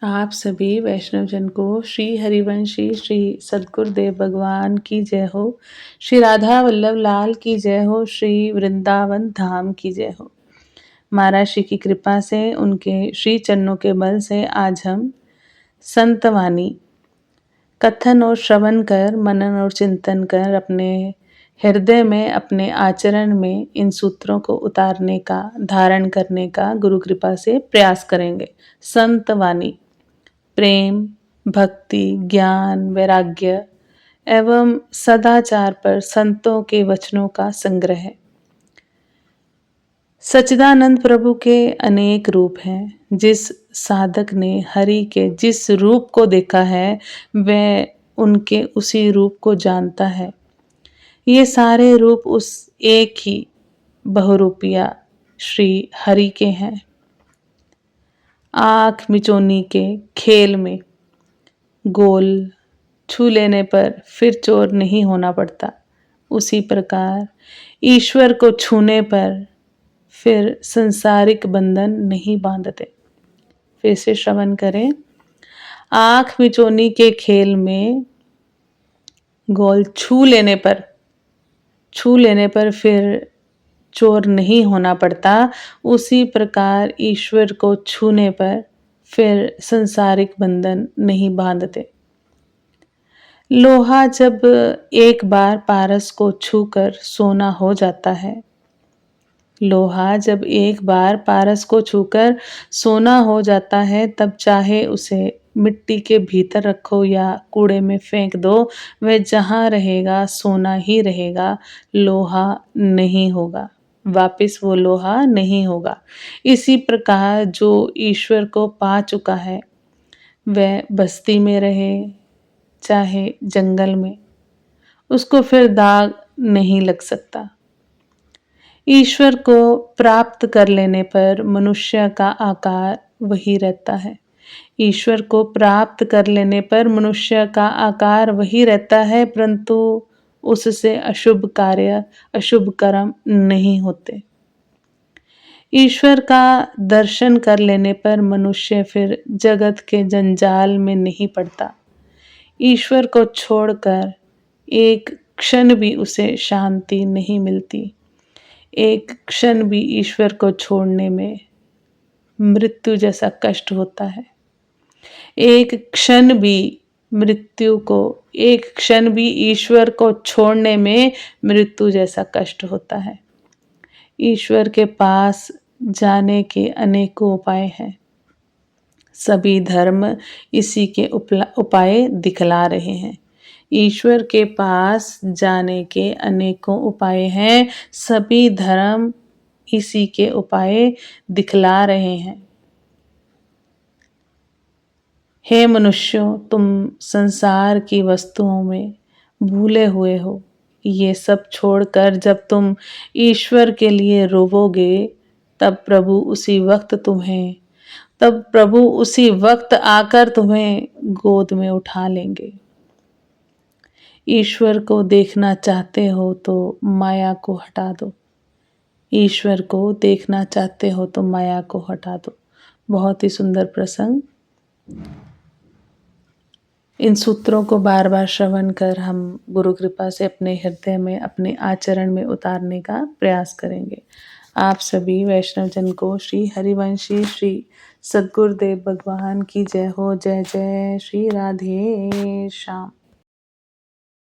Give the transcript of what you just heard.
आप सभी वैष्णवजन को श्री हरिवंशी श्री सद्गुरुदेव भगवान की जय हो। श्री राधा वल्लभ लाल की जय हो। श्री वृंदावन धाम की जय हो। महाराज श्री की कृपा से, उनके श्री चरणों के बल से आज हम संतवाणी कथन और श्रवण कर, मनन और चिंतन कर अपने हृदय में, अपने आचरण में इन सूत्रों को उतारने का, धारण करने का गुरु कृपा से प्रयास करेंगे। संतवाणी प्रेम, भक्ति, ज्ञान, वैराग्य एवं सदाचार पर संतों के वचनों का संग्रह है। सच्चिदानंद प्रभु के अनेक रूप हैं। जिस साधक ने हरि के जिस रूप को देखा है, वह उनके उसी रूप को जानता है। ये सारे रूप उस एक ही बहुरूपिया श्री हरि के हैं। आँख मिचौनी के खेल में गोल छू लेने पर फिर चोर नहीं होना पड़ता, उसी प्रकार ईश्वर को छूने पर फिर संसारिक बंधन नहीं बांधते। फिर से श्रवण करें। आँख मिचौनी के खेल में गोल छू लेने पर फिर चोर नहीं होना पड़ता, उसी प्रकार ईश्वर को छूने पर फिर संसारिक बंधन नहीं बांधते। लोहा जब एक बार पारस को छूकर सोना हो जाता है, लोहा जब एक बार पारस को छूकर सोना हो जाता है, तब चाहे उसे मिट्टी के भीतर रखो या कूड़े में फेंक दो, वह जहाँ रहेगा सोना ही रहेगा, लोहा नहीं होगा, वापिस वो लोहा नहीं होगा। इसी प्रकार जो ईश्वर को पा चुका है, वह बस्ती में रहे चाहे जंगल में, उसको फिर दाग नहीं लग सकता। ईश्वर को प्राप्त कर लेने पर मनुष्य का आकार वही रहता है। ईश्वर को प्राप्त कर लेने पर मनुष्य का आकार वही रहता है, परंतु उससे अशुभ कार्य, अशुभ कर्म नहीं होते। ईश्वर का दर्शन कर लेने पर मनुष्य फिर जगत के जंजाल में नहीं पड़ता। ईश्वर को छोड़कर एक क्षण भी उसे शांति नहीं मिलती। एक क्षण भी ईश्वर को छोड़ने में मृत्यु जैसा कष्ट होता है। एक क्षण भी ईश्वर को छोड़ने में मृत्यु जैसा कष्ट होता है। ईश्वर के पास जाने के अनेकों उपाय हैं। सभी धर्म इसी के उपाय दिखला रहे हैं। ईश्वर के पास जाने के अनेकों उपाय हैं। सभी धर्म इसी के उपाय दिखला रहे हैं। हे मनुष्यों, तुम संसार की वस्तुओं में भूले हुए हो। ये सब छोड़कर जब तुम ईश्वर के लिए रोवोगे, तब प्रभु उसी वक्त आकर तुम्हें गोद में उठा लेंगे। ईश्वर को देखना चाहते हो तो माया को हटा दो। ईश्वर को देखना चाहते हो तो माया को हटा दो। बहुत ही सुंदर प्रसंग। इन सूत्रों को बार बार श्रवण कर हम गुरु कृपा से अपने हृदय में, अपने आचरण में उतारने का प्रयास करेंगे। आप सभी वैष्णवजन को श्री हरिवंशी श्री सद्गुरुदेव भगवान की जय हो। जय जय श्री राधे श्याम।